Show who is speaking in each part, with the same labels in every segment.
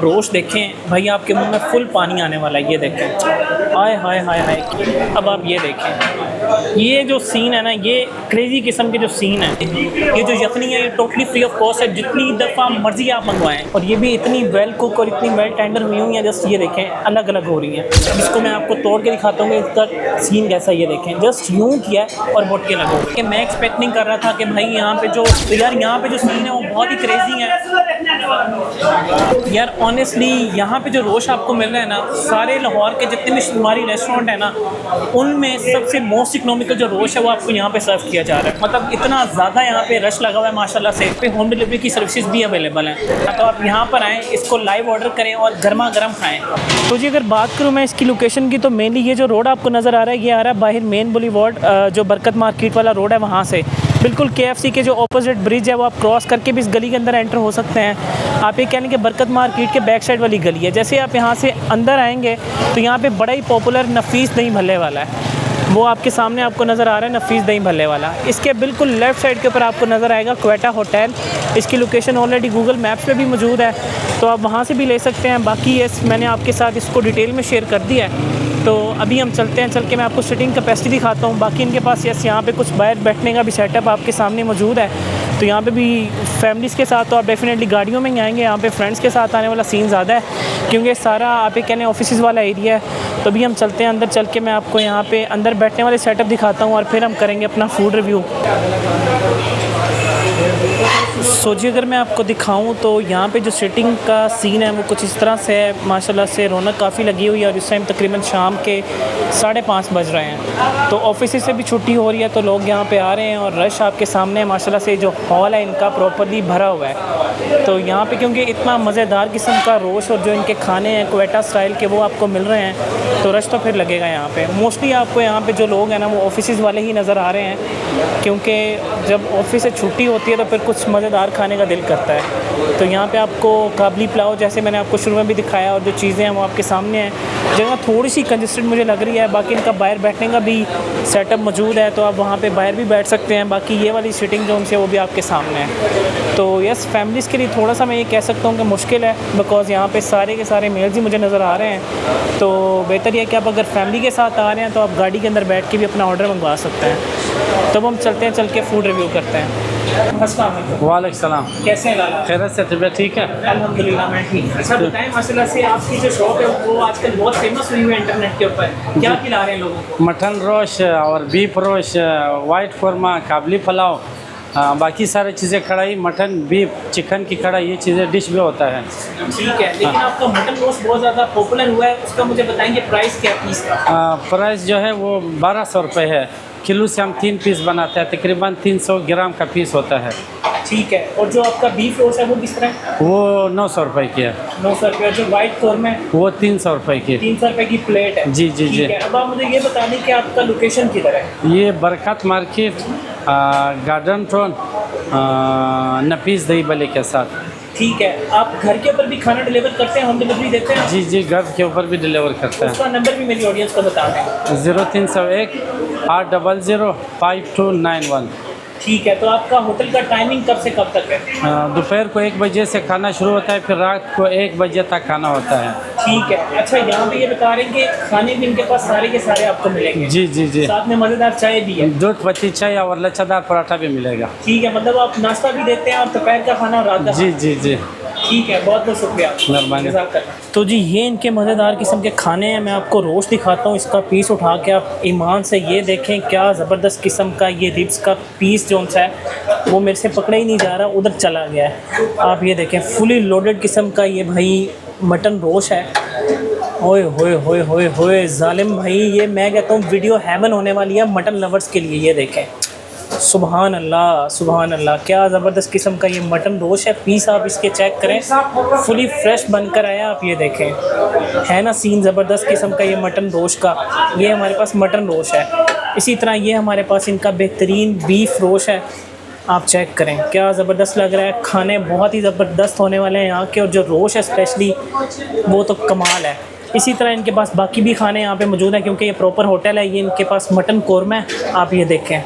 Speaker 1: रोश देखें भाई, आपके मुंह में फुल पानी आने वाला है। ये देखें, हाय हाय हाय हाय। अब आप ये देखें, ये जो सीन है ना, ये क्रेजी किस्म के जो सीन है। ये जो यखनी है ये टोटली फ्री ऑफ कॉस्ट है, जितनी दफ़ा मर्जी आप मंगवाएं। और ये भी इतनी वेल कुक और इतनी वेल टेंडर हुई हुई हैं, जस्ट ये देखें अलग अलग हो रही हैं। इसको मैं आपको तोड़ के दिखाता हूँ इसका सीन कैसा। ये देखें, जस्ट यूँ किया है और मोटके लगो कि मैं एक्सपेक्ट नहीं कर रहा था कि भाई यहाँ पे जो यहाँ पे जो सीन है वो बहुत ही क्रेजी है यार। ऑनेस्टली यहाँ पे जो रोश आपको मिल रहा है ना, सारे लाहौर के जितने भी शुमारी रेस्टोरेंट है ना, उनमें सबसे मोस्ट इकोनॉमिकल जो रोश है वो आपको यहाँ पे सर्व किया जा रहा है। मतलब इतना ज़्यादा यहाँ पे रश लगा हुआ है माशाल्लाह से। पे होम डिलीवरी की सर्विसेज भी अवेलेबल हैं, तो आप यहाँ पर आएँ, इसको लाइव ऑर्डर करें और गर्मा गर्म खाएँ। तो जी अगर बात करूँ मैं इसकी लोकेशन की, तो मेनली ये जो रोड आपको नज़र आ रहा है, ये आ रहा है बाहर मेन बुलीवार्ड, जो बरकत मार्केट वाला रोड है, वहाँ से बिल्कुल KFC के जो ऑपोजिट ब्रिज है वो आप क्रॉस करके भी इस गली के अंदर एंटर हो सकते हैं। आप ये कह लें कि बरकत मार्केट के बैक साइड वाली गली है। जैसे आप यहाँ से अंदर आएंगे तो यहाँ पे बड़ा ही पॉपुलर नफीस दही भल्ले वाला है, वो आपके सामने आपको नज़र आ रहा है, नफीस दही भल्ले वाला। इसके बिल्कुल लेफ़्ट साइड के ऊपर आपको नज़र आएगा क्वेटा होटल। इसकी लोकेशन ऑलरेडी गूगल मैप्स पे भी मौजूद है, तो आप वहाँ से भी ले सकते हैं। बाकी ये मैंने आपके साथ इसको डिटेल में शेयर कर दिया है। तो अभी हम चलते हैं, चल के मैं आपको सिटिंग कैपेसिटी दिखाता हूँ। बाकी इनके पास यहाँ पे कुछ बाहर बैठने का भी सेटअप आपके सामने मौजूद है। तो यहाँ पे भी फैमिलीज़ के साथ तो आप डेफिनेटली गाड़ियों में ही आएंगे। यहाँ पे फ्रेंड्स के साथ आने वाला सीन ज़्यादा है, क्योंकि सारा आप ये कहने ऑफिस वाला एरिया है। तो अभी हम चलते हैं अंदर, चल के मैं आपको यहाँ पे अंदर बैठने वाले सेटअप दिखाता हूँ और फिर हम करेंगे अपना फूड रिव्यू। सो जी अगर मैं आपको दिखाऊं तो यहाँ पे जो सिटिंग का सीन है वो कुछ इस तरह से है। माशाल्लाह से रौनक काफ़ी लगी हुई है और इस टाइम तकरीबन शाम के 5:30 बज रहे हैं। तो ऑफिस से भी छुट्टी हो रही है, तो लोग यहाँ पे आ रहे हैं और रश आपके सामने है। माशाल्लाह से जो हॉल है इनका प्रॉपर्ली भरा हुआ है। तो यहाँ पे क्योंकि इतना मज़ेदार किस्म का रोश और जो इनके खाने हैं क्वेटा स्टाइल के वो आपको मिल रहे हैं, तो रश तो फिर लगेगा यहाँ पे। मोस्टली आपको यहाँ पे जो लोग हैं ना वो ऑफिस वाले ही नज़र आ रहे हैं, क्योंकि जब ऑफिस से छुट्टी होती है तो फिर कुछ मज़ेदार खाने का दिल करता है। तो यहाँ पे आपको काबली पुलाव, जैसे मैंने आपको शुरू में भी दिखाया, और जो चीज़ें हैं वो आपके सामने हैं। जगह थोड़ी सी कंजस्टेड मुझे लग रही है। बाकी इनका बाहर बैठने का भी सेटअप मौजूद है, तो आप वहाँ पे बाहर भी बैठ सकते हैं। बाकी ये वाली सिटिंग जोन है वो भी आपके सामने है। तो यस, फैमिलीज़ के लिए थोड़ा सा मैं ये कह सकता हूँ कि मुश्किल है, बिकॉज़ यहाँ पे सारे के सारे मेल्स ही मुझे नज़र आ रहे हैं। तो बेहतर यह है कि आप अगर फैमिली के साथ आ रहे हैं तो आप गाड़ी के अंदर बैठ के भी अपना ऑर्डर मंगवा सकते हैं। तो हम चलते हैं, चल के फूड रिव्यू करते हैं।
Speaker 2: वालेकुम सलाम,
Speaker 1: कैसे हैं लाला?
Speaker 2: खैरियत से? तबीयत ठीक है?
Speaker 1: अल्हम्दुलिल्लाह मैं ठीक। अच्छा बताएं, माशाल्लाह से आपकी जो शॉप है वो आजकल बहुत फेमस हुई है इंटरनेट के ऊपर। क्या खिला रहे हैं लोगों को?
Speaker 2: मटन रोश और बीफ रोश, वाइट क़ोरमा, काबली पुलाव, बाकी सारी चीज़ें, कढ़ाई, मटन, बीफ, चिकन की कढ़ाई, ये चीज़ें डिश भी होता है।
Speaker 1: ठीक है, लेकिन आपका मटन रोस्ट बहुत ज़्यादा पॉपुलर हुआ है, उसका मुझे बताएंगे प्राइस क्या पीस का?
Speaker 2: प्राइस जो है वो 1200 रुपये है। किलो से हम 3 पीस बनाते हैं, तकरीबन 300 ग्राम का पीस होता है।
Speaker 1: ठीक है, और जो आपका बीफ रोस्ट है वो किस तरह?
Speaker 2: वो 900 रुपये की है।
Speaker 1: 900 रुपये। जो वाइट कौरमा है वो
Speaker 2: 300 रुपये की।
Speaker 1: 300 रुपये की प्लेट है।
Speaker 2: जी जी जी।
Speaker 1: अब आप मुझे ये बता दें कि आपका लोकेशन किधर है?
Speaker 2: ये बरकत मार्केट, गार्डन टाउन, नफीस दही भल्ले के साथ।
Speaker 1: ठीक है, आप घर के ऊपर भी खाना डिलीवर करते हैं, होम डिलीवरी देते हैं?
Speaker 2: जी जी, घर के ऊपर भी डिलीवर करते हैं।
Speaker 1: उसका नंबर भी मेरी ऑडियंस को बता दें।
Speaker 2: 0301 800 5291।
Speaker 1: ठीक है, तो आपका होटल का टाइमिंग कब से कब तक है?
Speaker 2: दोपहर को 1 बजे से खाना शुरू होता है, फिर रात को 1 बजे तक खाना होता है।
Speaker 1: ठीक है। अच्छा, यहाँ पे ये बता रहे हैं कि खाने भी इनके पास सारे के सारे आपको मिलेंगे?
Speaker 2: जी जी जी।
Speaker 1: साथ में मज़ेदार चाय भी है?
Speaker 2: दूध पत्ती चाय और लच्छादार पराठा भी मिलेगा।
Speaker 1: ठीक है, मतलब आप नाश्ता भी देते हैं और दोपहर का खाना और रात का?
Speaker 2: जी जी जी।
Speaker 1: ठीक है, बहुत बहुत शुक्रिया,
Speaker 2: मेहरबानी।
Speaker 1: तो जी ये इनके मज़ेदार किस्म के खाने हैं। मैं आपको रोस्ट दिखाता हूँ, इसका पीस उठा के आप ईमान से ये देखें, क्या ज़बरदस्त किस्म का ये रिब्स का पीस जो सा है वो मेरे से पकड़ा ही नहीं जा रहा, उधर चला गया है। आप ये देखें, फुली लोडेड किस्म का ये भाई मटन रोस्ट है। ओए होए होए होए होए जालिम भाई, ये मैं कहता हूँ वीडियो हेवन होने वाली है मटन लवर्स के लिए। ये देखें, सुबहान अल्लाह सुबहान अल्लाह, क्या ज़बरदस्त किस्म का ये मटन रोस्ट है। पीस आप इसके चेक करें, फुली फ्रेश बनकर आया। आप ये देखें, है ना सीन ज़बरदस्त किस्म का ये मटन रोस्ट का। ये हमारे पास मटन रोस्ट है। इसी तरह ये हमारे पास इनका बेहतरीन बीफ रोस्ट है। आप चेक करें, क्या ज़बरदस्त लग रहा है। खाने बहुत ही ज़बरदस्त होने वाले हैं यहाँ के, और जो रोस्ट है स्पेशली वो तो कमाल है। इसी तरह इनके पास बाकी भी खाने यहाँ पे मौजूद हैं, क्योंकि ये प्रॉपर होटल है। ये इनके पास मटन कौरमा है, आप ये देखें।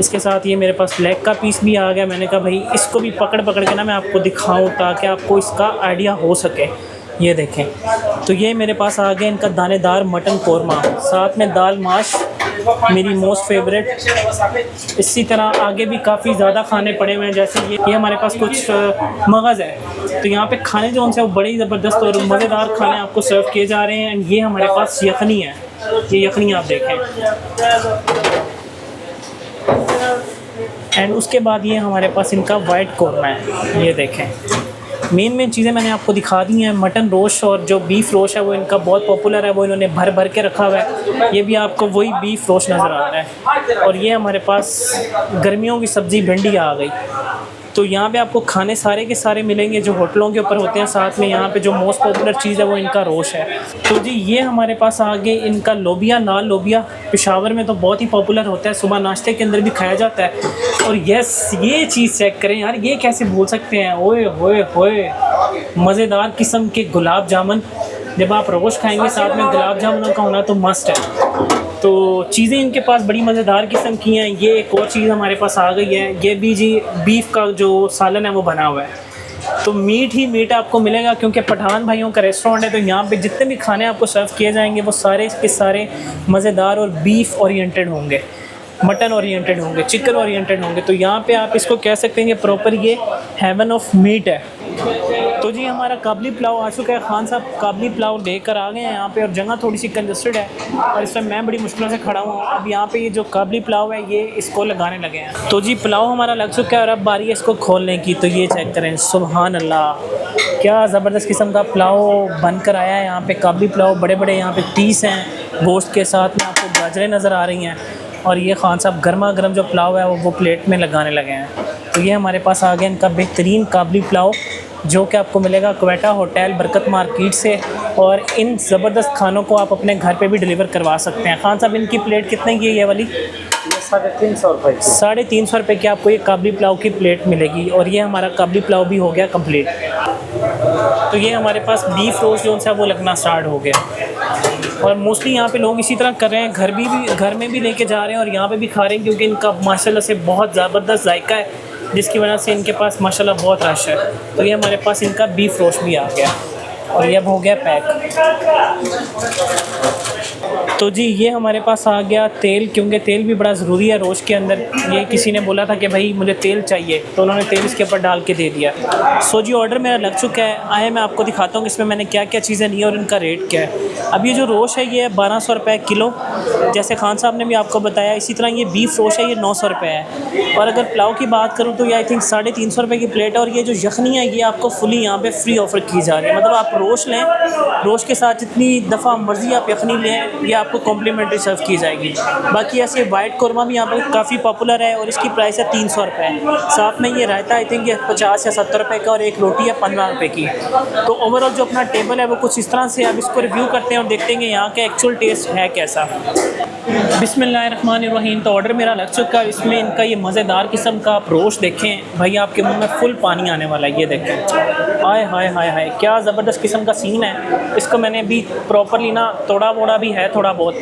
Speaker 1: इसके साथ ये मेरे पास लेग का पीस भी आ गया। मैंने कहा भाई इसको भी पकड़ पकड़ के ना मैं आपको दिखाऊं ताकि आपको इसका आइडिया हो सके। ये देखें, तो ये मेरे पास आ गया इनका दानेदार मटन कौरमा, साथ में दाल माश मेरी मोस्ट फेवरेट। इसी तरह आगे भी काफ़ी ज़्यादा खाने पड़े हुए हैं, जैसे ये हमारे पास कुछ मगज़ है। तो यहाँ पे खाने जो उनसे वो बड़े ही ज़बरदस्त और मज़ेदार खाने आपको सर्व किए जा रहे हैं। एंड ये हमारे पास यखनी है, ये यखनी आप देखें। एंड उसके बाद ये हमारे पास इनका वाइट कौरमा है, ये देखें। मेन चीज़ें मैंने आपको दिखा दी हैं। मटन रोस्ट और जो बीफ रोस्ट है वो इनका बहुत पॉपुलर है, वो इन्होंने भर भर के रखा हुआ है। ये भी आपको वही बीफ रोस्ट नज़र आ रहा है। और ये हमारे पास गर्मियों की सब्ज़ी भिंडी आ गई। तो यहाँ पे आपको खाने सारे के सारे मिलेंगे जो होटलों के ऊपर होते हैं। साथ में यहाँ पे जो मोस्ट पॉपुलर चीज़ है वो इनका रोश है। तो जी ये हमारे पास आगे इनका लोबिया, नाल लोबिया पेशावर में तो बहुत ही पॉपुलर होता है, सुबह नाश्ते के अंदर भी खाया जाता है। और यस, ये चीज़ चेक करें यार, ये कैसे भूल सकते हैं, ओए होए होए, मज़ेदार किस्म के गुलाब जामुन। जब आप रोश खाएँगे साथ में गुलाब जामुनों का होना तो मस्ट है। तो चीज़ें इनके पास बड़ी मज़ेदार किस्म की हैं। ये एक और चीज़ हमारे पास आ गई है, ये भी जी बीफ का जो सालन है वो बना हुआ है। तो मीट ही मीट आपको मिलेगा, क्योंकि पठान भाइयों का रेस्टोरेंट है। तो यहाँ पे जितने भी खाने आपको सर्व किए जाएंगे वो सारे के सारे मज़ेदार और बीफ ओरिएंटेड होंगे, मटन ओरिएंटेड होंगे, चिकन ओरिएंटेड होंगे। तो यहाँ पे आप इसको कह सकते हैं कि प्रॉपर ये हेवन ऑफ मीट है। तो जी हमारा काबली पुलाव आ चुका है। खान साहब काबली पुलाव लेकर आ गए हैं यहाँ पे, और जगह थोड़ी सी कंजस्टेड है और इस टाइम मैं बड़ी मुश्किलों से खड़ा हूँ। अब यहाँ पे ये जो काबली पुलाव है ये इसको लगाने लगे हैं। तो जी पुलाव हमारा लग चुका है और अब बारी है इसको खोलने की। तो ये चेक करें, सुभान अल्लाह, क्या ज़बरदस्त किस्म का पुलाव बनकर आया है। यहाँ पे काबली पुलाव बड़े बड़े यहाँ पे पीस हैं गोश्त के, साथ में आपको गाजरें नज़र आ रही हैं। और ये खान साहब गर्मा गर्म जो पुलाव है वो प्लेट में लगाने लगे हैं। तो ये हमारे पास आ गया इनका बेहतरीन काबली पुलाव, जो कि आपको मिलेगा क्वेटा होटल बरकत मार्केट से। और इन ज़बरदस्त खानों को आप अपने घर पे भी डिलीवर करवा सकते हैं। खान साहब इनकी प्लेट कितने की है ये वाली?
Speaker 2: 350 रुपये की।
Speaker 1: 350 रुपये की आपको ये काबली पुलाव की प्लेट मिलेगी। और ये हमारा काबली पुलाव भी हो गया कंप्लीट। तो ये हमारे पास बीफ रोस्ट जो है वो लगना स्टार्ट हो गया। और मोस्टली यहाँ पे लोग इसी तरह कर रहे हैं, घर में भी लेके जा रहे हैं और यहाँ पे भी खा रहे हैं, क्योंकि इनका माशाल्लाह से बहुत ज़बरदस्त जायका है, जिसकी वजह से इनके पास माशाल्लाह बहुत रश है। तो ये हमारे पास इनका बीफ रोस्ट भी आ गया और ये अब हो गया पैक। तो जी ये हमारे पास आ गया तेल, क्योंकि तेल भी बड़ा ज़रूरी है रोस्ट के अंदर। ये किसी ने बोला था कि भाई मुझे तेल चाहिए, तो उन्होंने तेल इसके ऊपर डाल के दे दिया। सो जी ऑर्डर मेरा लग चुका है। आए मैं आपको दिखाता हूँ कि इसमें मैंने क्या क्या चीज़ें ली और इनका रेट क्या है। अब ये जो रोस्ट है ये 1200 रुपये किलो, जैसे खान साहब ने भी आपको बताया। इसी तरह ये बीफ रोस्ट है, ये 900 रुपये है। और अगर पुलाव की बात करूँ तो ये आई थिंक 350 रुपये की प्लेट है। और ये जो यखनी है ये आपको फुली यहाँ पे फ्री ऑफर की जा रही है। मतलब आप रोस्ट लें, रोस्ट के साथ जितनी दफ़ा मर्ज़ी आप यखनी लें, ये आपको कॉम्प्लीमेंट्री सर्व की जाएगी। बाकी ऐसे वाइट कौरमा भी यहाँ पर काफ़ी पॉपुलर है और इसकी प्राइस है 300 रुपये। साथ में ये रायता आई थिंक ये 50 या 70 रुपये का, और एक रोटी है 15 रुपये की। तो ओवरऑल जो अपना टेबल है वो कुछ इस तरह से। अब इसको रिव्यू करते हैं और देखते हैं कि यहाँ का एक्चुअल टेस्ट है कैसा। बिस्मिल्लाहिर्रहमानिर्रहीम। तो ऑर्डर मेरा लग चुका है। इसमें इनका ये मज़ेदार किस्म का आप रोस्ट देखें भाई, आपके मुंह में फुल पानी आने वाला है। ये देखें, हाय हाय हाय हाय, क्या ज़बरदस्त किस्म का सीन है। इसको मैंने अभी प्रॉपरली ना तोड़ा वोड़ा भी है थोड़ा बहुत।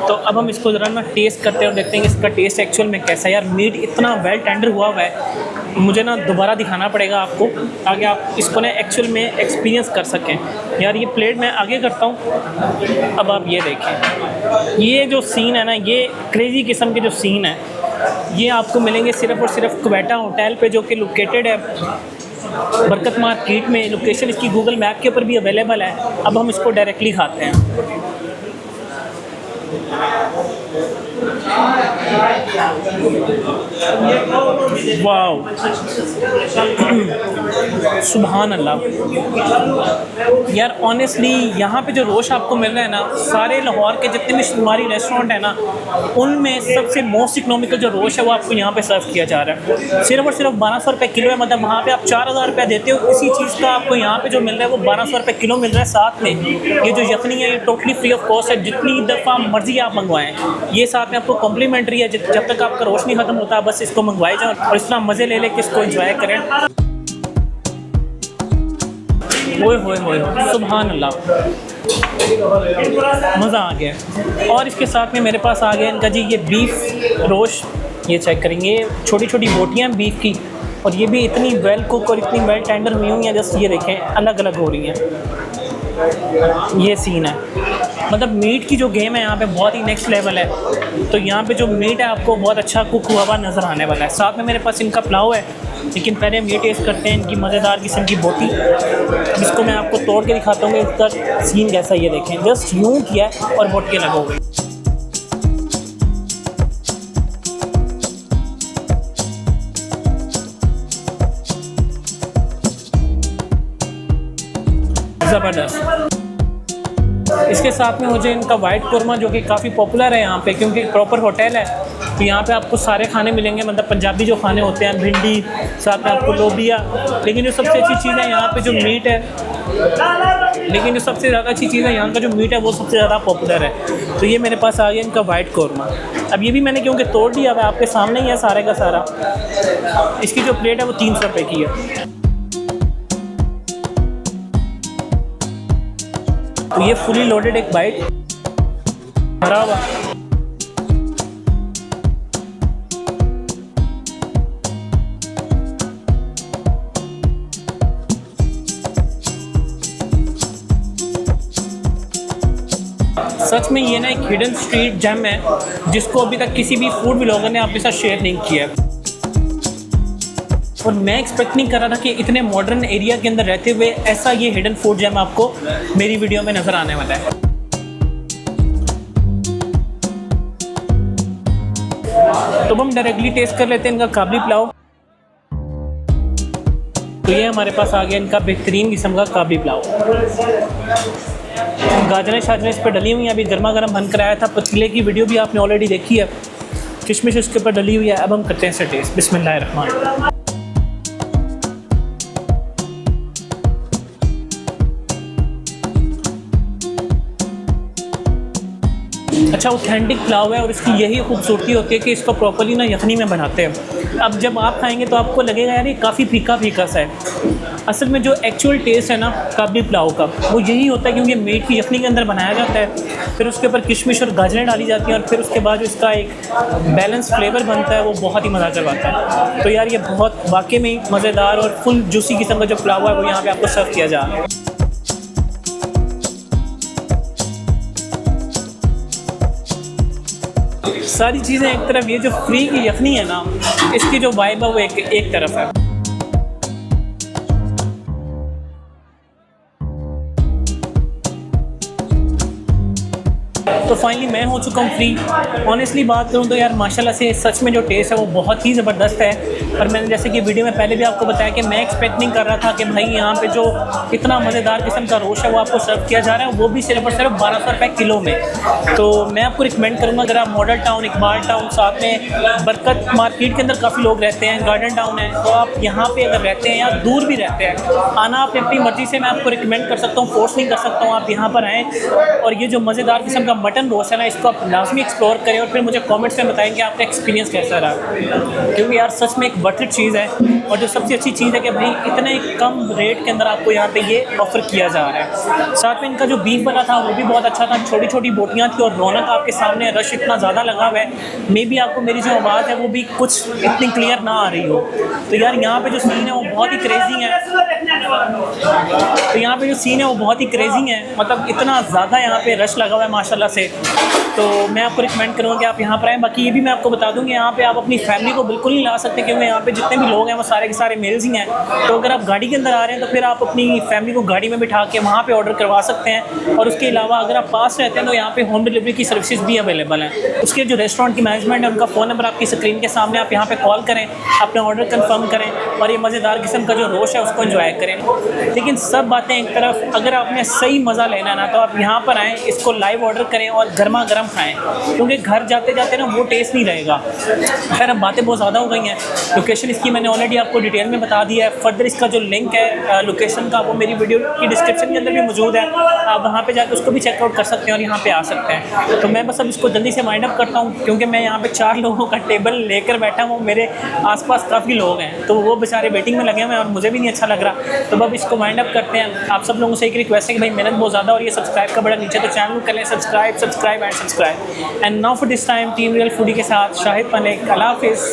Speaker 1: तो अब हम इसको ज़रा ना टेस्ट करते हैं और देखते हैं कि इसका टेस्ट एक्चुअल में कैसा है। यार मीट इतना वेल टेंडर हुआ है, मुझे ना दोबारा दिखाना पड़ेगा आपको ताकि आप इसको ना एक्चुअल में एक्सपीरियंस कर सकें। यार ये प्लेट मैं आगे करता हूँ। अब आप ये देखें, ये जो सीन है ना, ये क्रेज़ी किस्म के जो सीन है ये आपको मिलेंगे सिर्फ़ और सिर्फ क्वेटा होटल पे, जो कि लोकेटेड है बरकत मार्केट में। लोकेशन इसकी गूगल मैप के ऊपर भी अवेलेबल है। अब हम इसको डायरेक्टली खाते हैं। वाओ, सुभान अल्लाह। यार ऑनेस्टली यहाँ पे जो रोश आपको मिल रहा है ना, सारे लाहौर के जितने भी शुमारी रेस्टोरेंट है ना, उनमें सबसे मोस्ट इकोनॉमिकल जो रोश है वो आपको यहाँ पे सर्व किया जा रहा है। सिर्फ और सिर्फ 1200 रुपये किलो है। मतलब वहाँ पे आप 4000 रुपये देते हो, इसी चीज़ का आपको यहाँ पे जो मिल रहा है वो 1200 रुपये किलो मिल रहा है। साथ में ये जो यखनी है ये टोटली फ्री ऑफ कॉस्ट है, जितनी दफ़ा मर्जी आप मंगवाएं। ये साथ में आपको कॉम्प्लीमेंट्री है। जब तक आपका रोश नहीं ख़त्म होता बस इसको मंगवाए जाए और इस तरह मज़े ले लेके इसको एंजॉय करें। ओए होए होए, सुभान अल्लाह, मज़ा आ गया। और इसके साथ में मेरे पास आ गया इनका जी ये बीफ रोस्ट ये चेक करेंगे, छोटी छोटी बोटियाँ बीफ की, और ये भी इतनी वेल कुक और इतनी वेल टेंडर हुई हुई हैं, जस्ट ये देखें अलग अलग हो रही हैं। ये सीन है, मतलब मीट की जो गेम है यहाँ पे बहुत ही नेक्स्ट लेवल है। तो यहाँ पे जो मीट है आपको बहुत अच्छा कुक हुआ हुआ नज़र आने वाला है। साथ में मेरे पास इनका पुलाव है, लेकिन पहले हम ये टेस्ट करते हैं इनकी मज़ेदार किस्म की बोटी, जिसको मैं आपको तोड़ के दिखाता हूँ इसका सीन कैसा। ये देखें, जस्ट यूँ किया और बोटी लगा हो गई। ज़बरदस्त। इसके साथ में मुझे इनका वाइट कोरमा, जो कि काफ़ी पॉपुलर है यहाँ पे, क्योंकि प्रॉपर होटल है, तो यहाँ पे आपको सारे खाने मिलेंगे, मतलब पंजाबी जो खाने होते हैं, भिंडी, साथ में आपको लोबिया। लेकिन जो सबसे अच्छी चीज़ है यहाँ पे जो मीट है, लेकिन जो सबसे ज़्यादा अच्छी चीज़ है यहाँ का जो मीट है वो सबसे ज़्यादा पॉपुलर है। तो ये मेरे पास आ गया इनका वाइट कोरमा। अब ये भी मैंने क्योंकि तोड़ दिया है, आपके सामने ही है सारे का सारा। इसकी जो प्लेट है वो 300 रुपये की है। तो ये फुली लोडेड एक बाइट भरा हुआ। सच में ये ना एक हिडन स्ट्रीट जेम है, जिसको अभी तक किसी भी फूड ब्लॉगर ने आपके साथ शेयर नहीं किया। और मैं एक्सपेक्ट नहीं कर रहा था कि इतने मॉडर्न एरिया के अंदर रहते हुए ऐसा ये हिडन फूड जैम आपको मेरी वीडियो में नज़र आने वाला है। तो हम डायरेक्टली टेस्ट कर लेते हैं इनका काबली पुलाव। तो ये हमारे पास आ गया इनका बेहतरीन किस्म का काबली पुलाव। गाजरें शाजरें इस पर डली हुई हैं, अभी गर्मा गर्म बनकर आया था। पतीले की वीडियो भी आपने ऑलरेडी देखी है, किशमिश उसके ऊपर डली हुई है। अब हम करते हैं इसे टेस्ट। बिस्मिल्लाहिर्रहमानिर्रहीम। अच्छा ऑथेंटिक पुलाव है, और इसकी यही खूबसूरती होती है कि इसको प्रॉपर्ली ना यखनी में बनाते हैं। अब जब आप खाएंगे तो आपको लगेगा यार ये काफ़ी फीका फीका सा है। असल में जो एक्चुअल टेस्ट है ना काबली पुलाव का, वो यही होता है, क्योंकि मीट की यखनी के अंदर बनाया जाता है, फिर उसके ऊपर किशमिश और गाजरें डाली जाती हैं, और फिर उसके बाद जो इसका एक बैलेंस फ्लेवर बनता है वो बहुत ही मज़ा करवाता है। तो यार ये बहुत वाकई में मज़ेदार और फुल जूसी किस्म का जो पुलाव है वो यहाँ पर आपको सर्व किया जा रहा है। सारी चीज़ें एक तरफ, ये जो फ्री की यखनी है ना, इसकी जो वाइब है वो एक तरफ है। तो फाइनली मैं हो चुका हूँ फ्री। ऑनेस्टली बात करूँ तो यार माशाल्लाह से सच में जो टेस्ट है वो बहुत ही ज़बरदस्त है। और मैंने जैसे कि वीडियो में पहले भी आपको बताया कि मैं एक्सपेक्ट नहीं कर रहा था कि भाई यहाँ पे जो इतना मज़ेदार किस्म का रोश है वो आपको सर्व किया जा रहा है, वो भी सिर्फ और सिर्फ 1200 रुपये किलो में। तो मैं आपको रिकमेंड करूँगा, अगर आप मॉडल टाउन, इकबाल टाउन, साथ में बरकत मार्केट के अंदर काफ़ी लोग रहते हैं, गार्डन टाउन है, तो आप यहाँ पर अगर रहते हैं या दूर भी रहते हैं, आना आप अपनी मर्ज़ी से, मैं आपको रिकमेंड कर सकता हूँ, फोर्स नहीं कर सकता हूँ। आप यहाँ पर आएँ और ये जो मज़ेदार किस्म का मटन रोस्ट है ना, इसको आप लाजमी एक्सप्लोर करें, और फिर मुझे कमेंट्स में बताएं कि आपका एक्सपीरियंस कैसा रहा। क्योंकि यार सच में एक वर्थ इट चीज़ है, और जो सबसे अच्छी चीज़ है कि भाई इतने कम रेट के अंदर आपको यहाँ पे ये ऑफ़र किया जा रहा है। साथ में इनका जो बीफ बना था वो भी बहुत अच्छा था, छोटी छोटी बोटियाँ थी, और रौनक आपके सामने, रश इतना ज़्यादा लगा हुआ है, मे भी आपको मेरी जो आवाज़ है वो भी कुछ इतनी क्लियर ना आ रही हो। तो यार यहाँ पे जो सीन है वो बहुत ही क्रेजी है। तो यहाँ पे जो सीन है वो बहुत ही क्रेजी है, मतलब इतना ज़्यादा यहाँ पे रश लगा हुआ है माशाल्लाह से। तो मैं आपको रिकमेंड करूँगा कि आप यहाँ पर आएँ। बाकी ये भी मैं आपको बता दूँ कि यहाँ पे आप अपनी फैमिली को बिल्कुल नहीं ला सकते, क्योंकि यहाँ पे जितने भी लोग हैं वो सारे के सारे मेल्स ही हैं। तो अगर आप गाड़ी के अंदर आ रहे हैं तो फिर आप अपनी फैमिली को गाड़ी में बिठा के वहाँ पे ऑर्डर करवा सकते हैं। और उसके अलावा अगर आप पास रहते हैं तो यहाँ पे होम डिलीवरी की सर्विसेज भी अवेलेबल हैं। उसके जो रेस्टोरेंट की मैनेजमेंट है उनका फ़ोन नंबर आपकी स्क्रीन के सामने, आप यहाँ पर कॉल करें, अपना ऑर्डर कन्फर्म करें, और ये मज़ेदार किस्म का जो रोश है उसको एंजॉय करें। लेकिन सब बातें एक तरफ, अगर आपने सही मज़ा लेना है ना, तो आप यहाँ पर आएँ, इसको लाइव ऑर्डर करें और गर्मा गर्म खाएँ, क्योंकि घर जाते जाते ना वो टेस्ट नहीं रहेगा। खैर अब बातें बहुत ज़्यादा हो गई हैं। लोकेशन इसकी मैंने ऑलरेडी आपको डिटेल में बता दिया है। फर्दर इसका जो लिंक है लोकेशन का, वो मेरी वीडियो की डिस्क्रिप्शन के अंदर भी मौजूद है, आप वहाँ पे जाकर उसको भी चेकआउट कर सकते हैं और यहाँ पे आ सकते हैं। तो मैं बस अब इसको जल्दी से वाइंड अप करता हूँ, क्योंकि मैं यहाँ पे 4 लोगों का टेबल लेकर बैठा हूँ, मेरे आसपास काफ़ी लोग हैं, तो वो बेचारे वेटिंग में लगे हुए हैं और मुझे भी नहीं अच्छा लग रहा। तो अब इसको वाइंड अप करते हैं। आप सब लोगों से एक रिक्वेस्ट है कि भाई मेहनत बहुत ज़्यादा, और ये सब्सक्राइब का बड़ा नीचे, तो चैनल को कर लें subscribe, subscribe and subscribe. And now for this time team real foodie के साथ शाहिद मलिक, अल्लाह हाफिज़।